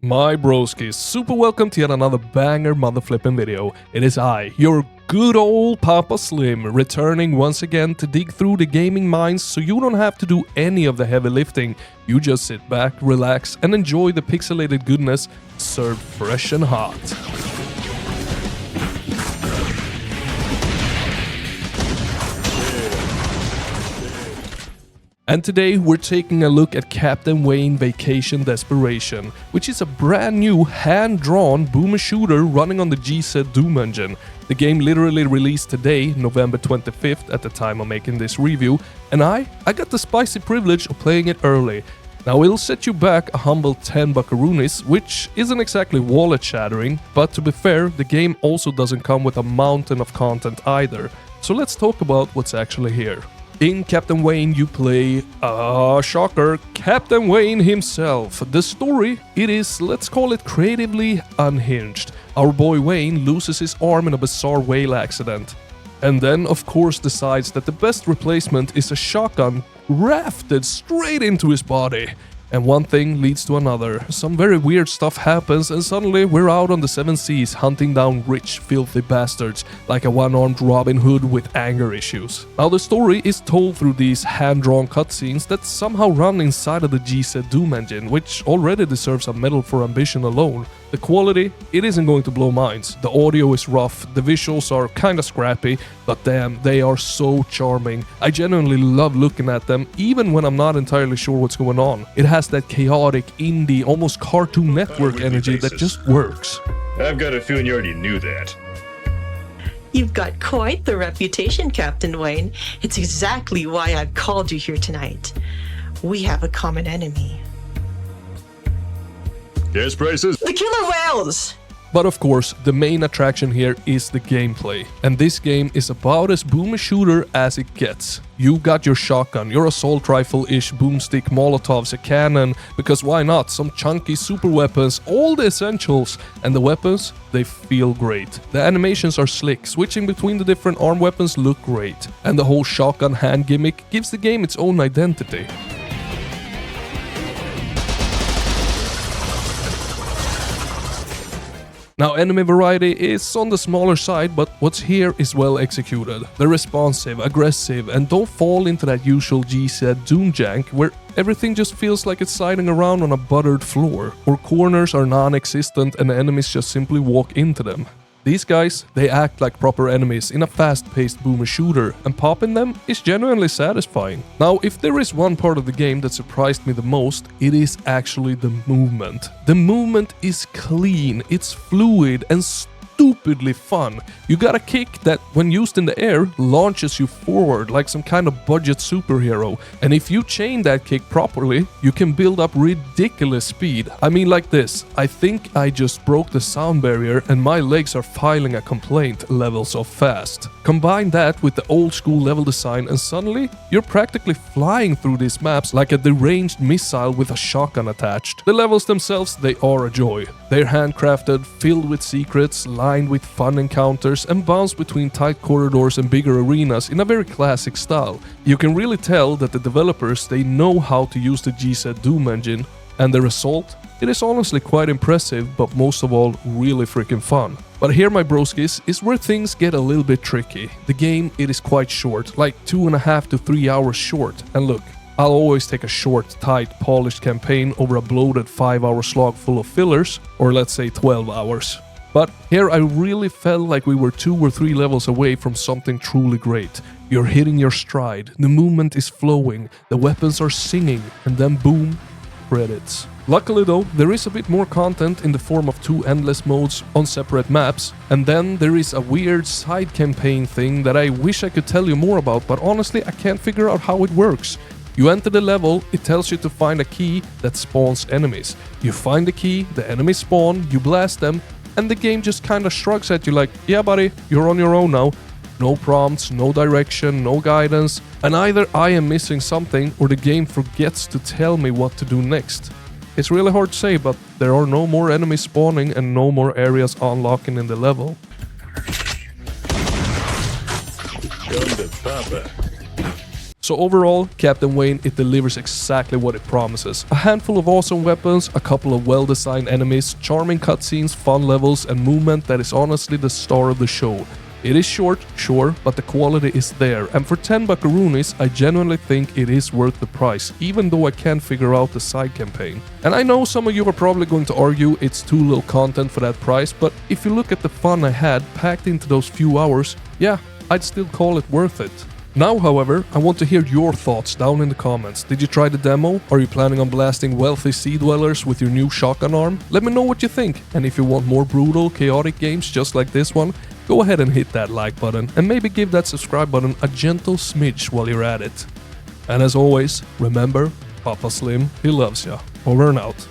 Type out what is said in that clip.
My broskies, super welcome to yet another banger mother flipping video. It is I, your good old Papa Slim, returning once again to dig through the gaming mines so you don't have to do any of the heavy lifting. You just sit back, relax, and enjoy the pixelated goodness served fresh and hot. And today we're taking a look at Captain Wayne Vacation Desperation, which is a brand new hand-drawn boomer shooter running on the GOG Doom engine. The game literally released today, November 25th at the time of making this review, and I got the spicy privilege of playing it early. Now it'll set you back a humble 10 buckaroonies, which isn't exactly wallet shattering, but to be fair, the game also doesn't come with a mountain of content either. So let's talk about what's actually here. In Captain Wayne, you play, shocker, Captain Wayne himself. The story, it is, let's call it creatively unhinged. Our boy Wayne loses his arm in a bizarre whale accident. And then, of course, decides that the best replacement is a shotgun grafted straight into his body. And one thing leads to another. Some very weird stuff happens and suddenly we're out on the seven seas hunting down rich, filthy bastards like a one-armed Robin Hood with anger issues. Now the story is told through these hand-drawn cutscenes that somehow run inside of the GOG Doom engine, which already deserves a medal for ambition alone. The quality, it isn't going to blow minds. The audio is rough, the visuals are kinda scrappy, but damn, they are so charming. I genuinely love looking at them, even when I'm not entirely sure what's going on. It has that chaotic, indie, almost Cartoon Network energy that just works. I've got a feeling you already knew that. You've got quite the reputation, Captain Wayne. It's exactly why I've called you here tonight. We have a common enemy. Gas prices? The killer whales! But of course, the main attraction here is the gameplay. And this game is about as boomer shooter as it gets. You got your shotgun, your assault rifle-ish boomstick, molotovs, a cannon, because why not? Some chunky super weapons, all the essentials. And the weapons, they feel great. The animations are slick, switching between the different arm weapons look great. And the whole shotgun hand gimmick gives the game its own identity. Now, enemy variety is on the smaller side, but what's here is well executed. They're responsive, aggressive, and don't fall into that usual GOG Doom jank where everything just feels like it's sliding around on a buttered floor, or corners are non-existent and enemies just simply walk into them. These guys, they act like proper enemies in a fast-paced boomer shooter, and popping them is genuinely satisfying. Now, if there is one part of the game that surprised me the most, it is actually the movement. The movement is clean, it's fluid, and stupidly fun. You got a kick that, when used in the air, launches you forward like some kind of budget superhero. And if you chain that kick properly, you can build up ridiculous speed. I mean like this, I think I just broke the sound barrier and my legs are filing a complaint levels of fast. Combine that with the old school level design and suddenly, you're practically flying through these maps like a deranged missile with a shotgun attached. The levels themselves, they are a joy. They're handcrafted, filled with secrets, lined with fun encounters, and bounce between tight corridors and bigger arenas in a very classic style. You can really tell that the developers, they know how to use the GOG Doom engine, and the result? It is honestly quite impressive, but most of all, really freaking fun. But here, my broskis, is where things get a little bit tricky. The game, it is quite short, like 2.5 to 3 hours short, and look, I'll always take a short, tight, polished campaign over a bloated 5-hour slog full of fillers, or let's say 12 hours. But here I really felt like we were 2 or 3 levels away from something truly great. You're hitting your stride, the movement is flowing, the weapons are singing, and then boom, credits. Luckily though, there is a bit more content in the form of 2 endless modes on separate maps, and then there is a weird side campaign thing that I wish I could tell you more about, but honestly I can't figure out how it works. You enter the level, it tells you to find a key that spawns enemies. You find the key, the enemies spawn, you blast them, and the game just kinda shrugs at you like, yeah buddy, you're on your own now. No prompts, no direction, no guidance, and either I am missing something or the game forgets to tell me what to do next. It's really hard to say, but there are no more enemies spawning and no more areas unlocking in the level. So overall, Captain Wayne, it delivers exactly what it promises. A handful of awesome weapons, a couple of well-designed enemies, charming cutscenes, fun levels, and movement that is honestly the star of the show. It is short, sure, but the quality is there, and for 10 buckaroonies, I genuinely think it is worth the price, even though I can't figure out the side campaign. And I know some of you are probably going to argue it's too little content for that price, but if you look at the fun I had packed into those few hours, yeah, I'd still call it worth it. Now, however, I want to hear your thoughts down in the comments. Did you try the demo? Are you planning on blasting wealthy sea dwellers with your new shotgun arm? Let me know what you think, and if you want more brutal, chaotic games just like this one, go ahead and hit that like button, and maybe give that subscribe button a gentle smidge while you're at it. And as always, remember, Papa Slim, he loves ya. Over and out.